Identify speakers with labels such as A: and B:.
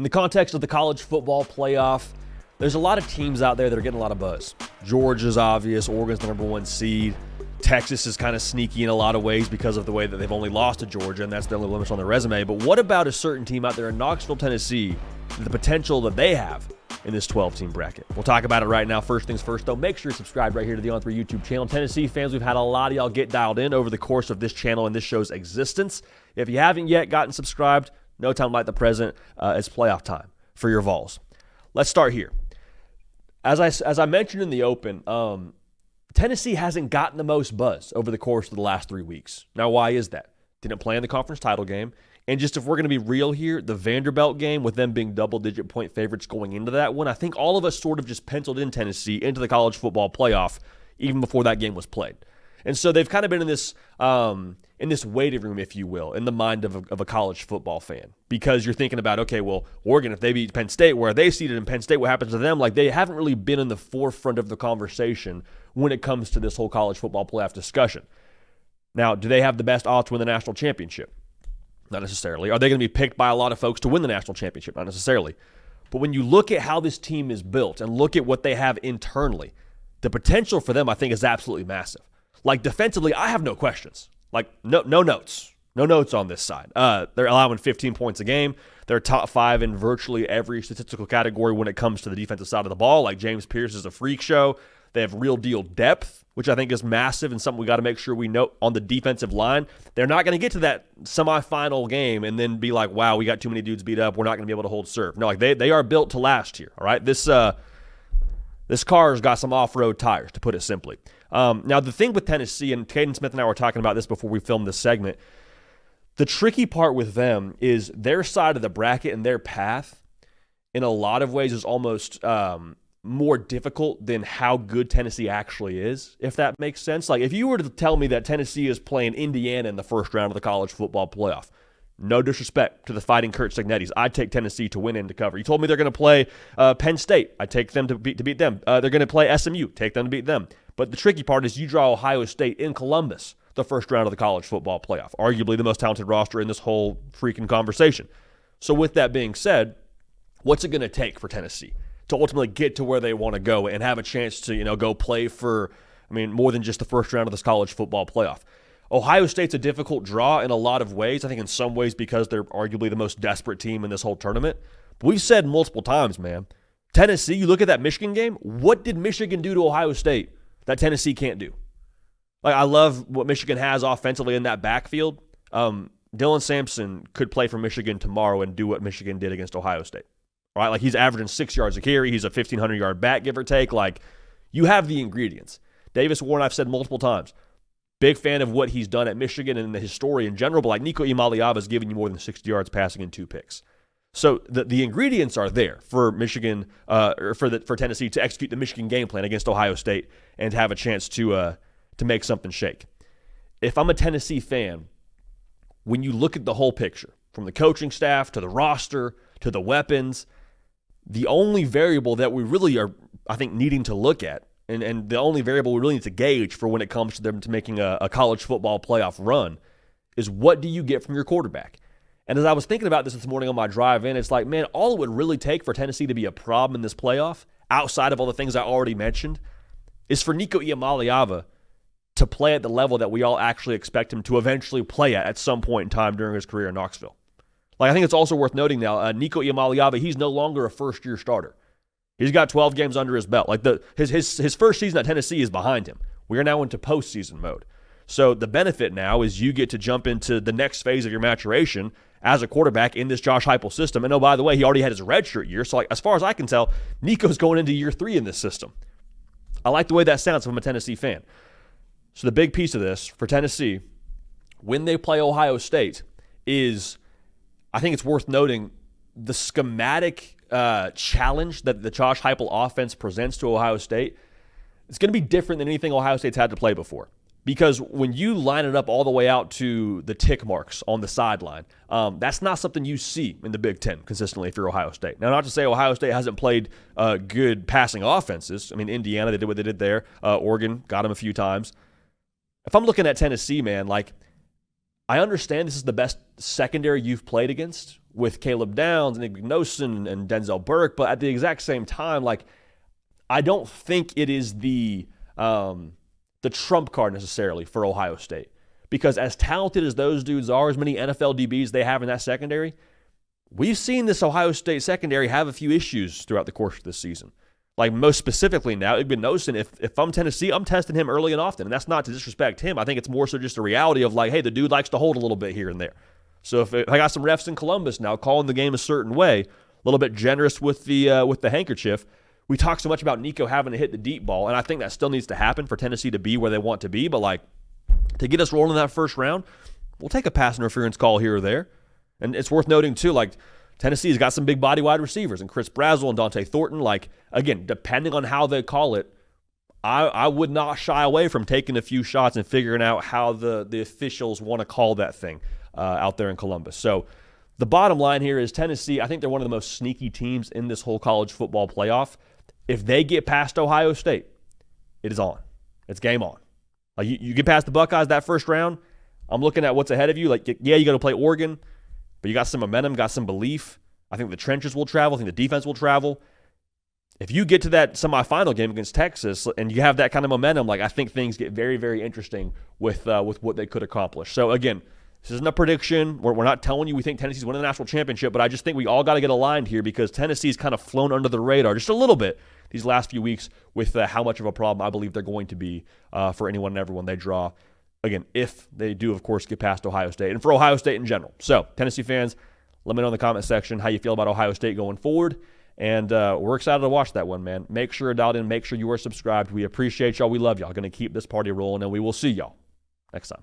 A: In the context of the college football playoff, there's a lot of teams out there that are getting a lot of buzz. Georgia's obvious. Oregon's the number 1 seed. Texas is kind of sneaky in a lot of ways because of the way that they've only lost to Georgia, and that's the only limits on their resume. But what about a certain team out there in Knoxville, Tennessee, the potential that they have in this 12-team bracket? We'll talk about it right now. First things first, though, make sure you're subscribed right here to the On3 YouTube channel. Tennessee fans, we've had a lot of y'all get dialed in over the course of this channel and this show's existence. If you haven't yet gotten subscribed, no time like the present. It's playoff time for your Vols. Let's start here. As I mentioned in the open, Tennessee hasn't gotten the most buzz over the course of the last 3 weeks. Now, why is that? Didn't play in the conference title game. And just if we're going to be real here, the Vanderbilt game, with them being double-digit point favorites going into that one, I think all of us sort of just penciled in Tennessee into the college football playoff even before that game was played. And so they've kind of been in this waiting room, if you will, in the mind of a college football fan. Because you're thinking about, okay, well, Oregon, if they beat Penn State, where are they seated in Penn State? What happens to them? Like, they haven't really been in the forefront of the conversation when it comes to this whole college football playoff discussion. Now, do they have the best odds to win the national championship? Not necessarily. Are they going to be picked by a lot of folks to win the national championship? Not necessarily. But when you look at how this team is built and look at what they have internally, the potential for them, I think, is absolutely massive. Like, defensively, I have no questions. Like, no notes. No notes on this side. They're allowing 15 points a game. They're top 5 in virtually every statistical category when it comes to the defensive side of the ball. Like, James Pierce is a freak show. They have real deal depth, which I think is massive and something we got to make sure we note on the defensive line. They're not going to get to that semifinal game and then be like, wow, we got too many dudes beat up. We're not going to be able to hold serve. No, like they are built to last here, all right? This car's got some off-road tires, to put it simply. Now, the thing with Tennessee, and Caden Smith and I were talking about this before we filmed this segment, the tricky part with them is their side of the bracket and their path in a lot of ways is almost more difficult than how good Tennessee actually is, if that makes sense. Like, if you were to tell me that Tennessee is playing Indiana in the first round of the college football playoff, no disrespect to the Fighting Kurt Cignettis, I'd take Tennessee to win and to cover. You told me they're going to play Penn State, I'd take them to beat them. They're going to play SMU, take them to beat them. But the tricky part is you draw Ohio State in Columbus the first round of the college football playoff, arguably the most talented roster in this whole freaking conversation. So with that being said, what's it going to take for Tennessee to ultimately get to where they want to go and have a chance to, go play for, more than just the first round of this college football playoff? Ohio State's a difficult draw in a lot of ways. I think in some ways because they're arguably the most desperate team in this whole tournament. But we've said multiple times, man, Tennessee, you look at that Michigan game, what did Michigan do to Ohio State that Tennessee can't do? Like, I love what Michigan has offensively in that backfield. Dylan Sampson could play for Michigan tomorrow and do what Michigan did against Ohio State. All right, like, he's averaging 6 yards a carry. He's a 1,500-yard back, give or take. Like, you have the ingredients. Davis Warren, I've said multiple times, big fan of what he's done at Michigan and his story in general, but like Nico Iamaleava has given you more than 60 yards passing and 2 picks. So the ingredients are there for Michigan, for Tennessee to execute the Michigan game plan against Ohio State and have a chance to make something shake. If I'm a Tennessee fan, when you look at the whole picture, from the coaching staff to the roster to the weapons, the only variable that we really are, I think, needing to look at, and the only variable we really need to gauge for when it comes to them to making a college football playoff run is what do you get from your quarterback? And as I was thinking about this morning on my drive in, it's like, man, all it would really take for Tennessee to be a problem in this playoff, outside of all the things I already mentioned, is for Nico Iamaleava to play at the level that we all actually expect him to eventually play at some point in time during his career in Knoxville. Like, I think it's also worth noting now, Nico Iamaleava, he's no longer a first-year starter. He's got 12 games under his belt. Like, his first season at Tennessee is behind him. We are now into postseason mode. So the benefit now is you get to jump into the next phase of your maturation as a quarterback in this Josh Heupel system. And oh, by the way, he already had his redshirt year. So, like, as far as I can tell, Nico's going into year 3 in this system. I like the way that sounds if I'm a Tennessee fan. So the big piece of this for Tennessee, when they play Ohio State, is, I think it's worth noting, the schematic challenge that the Josh Heupel offense presents to Ohio State. It's going to be different than anything Ohio State's had to play before. Because when you line it up all the way out to the tick marks on the sideline, that's not something you see in the Big Ten consistently if you're Ohio State. Now, not to say Ohio State hasn't played good passing offenses. Indiana, they did what they did there. Oregon got them a few times. If I'm looking at Tennessee, man, like, I understand this is the best secondary you've played against with Caleb Downs and Ignosin and Denzel Burke, but at the exact same time, like, I don't think it is the trump card necessarily for Ohio State. Because as talented as those dudes are, as many NFL DBs they have in that secondary, we've seen this Ohio State secondary have a few issues throughout the course of this season. Like, most specifically now, Ignosin, if I'm Tennessee, I'm testing him early and often. And that's not to disrespect him. I think it's more so just a reality of, like, hey, the dude likes to hold a little bit here and there. So if I got some refs in Columbus now calling the game a certain way, a little bit generous with the handkerchief. We talk so much about Nico having to hit the deep ball, and I think that still needs to happen for Tennessee to be where they want to be. But, like, to get us rolling in that first round, we'll take a pass interference call here or there. And it's worth noting, too, like, Tennessee's got some big body wide receivers, and Chris Brazzell and Dante Thornton. Like, again, depending on how they call it, I would not shy away from taking a few shots and figuring out how the officials want to call that thing out there in Columbus. So the bottom line here is Tennessee, I think they're one of the most sneaky teams in this whole college football playoff. If they get past Ohio State, it is on. It's game on. Like, you get past the Buckeyes that first round, I'm looking at what's ahead of you. Like, yeah, you got to play Oregon, but you got some momentum, got some belief. I think the trenches will travel. I think the defense will travel. If you get to that semifinal game against Texas and you have that kind of momentum, like, I think things get very, very interesting with what they could accomplish. So, again, this isn't a prediction. We're not telling you we think Tennessee's winning the national championship, but I just think we all got to get aligned here because Tennessee's kind of flown under the radar just a little bit these last few weeks with how much of a problem I believe they're going to be for anyone and everyone they draw. Again, if they do, of course, get past Ohio State and for Ohio State in general. So, Tennessee fans, let me know in the comment section how you feel about Ohio State going forward. And we're excited to watch that one, man. Make sure you're dialed in. Make sure you are subscribed. We appreciate y'all. We love y'all. Going to keep this party rolling, and we will see y'all next time.